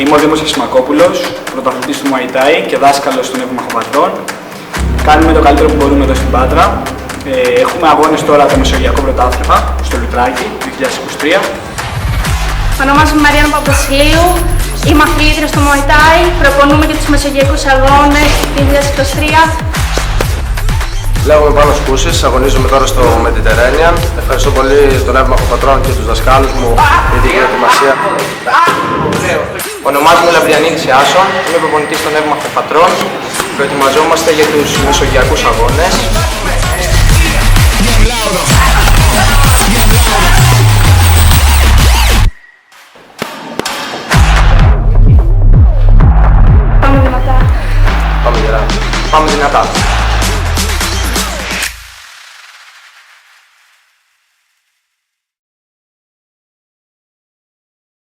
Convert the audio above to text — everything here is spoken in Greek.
Είμαι ο Δήμος Χασιμακόπουλος, πρωταθλητής του Muay Thai και δάσκαλος των Εύμαχων Πατρών. Κάνουμε το καλύτερο που μπορούμε εδώ στην Πάτρα. Έχουμε αγώνες τώρα το Μεσογειακό Πρωτάθλημα στο Λουτράκι 2023. Ονομάζομαι Μαριάννα Παπασιλείου, είμαι αθλήτρια στο Muay Thai, προπονούμε και τους Μεσογειακούς Αγώνες 2023. Λέγομαι Πάνος Κούσης, αγωνίζομαι τώρα στο Mediterranean. Ευχαριστώ πολύ τον Εύμαχο Πατρών και τους δασκάλους μου για την προετοιμασία. Ονομάζομαι Λαμπριανίδης Ιάσον, είμαι προπονητής των Εύμαχων Πατρών. Προετοιμαζόμαστε για τους Μεσογειακούς Αγώνες.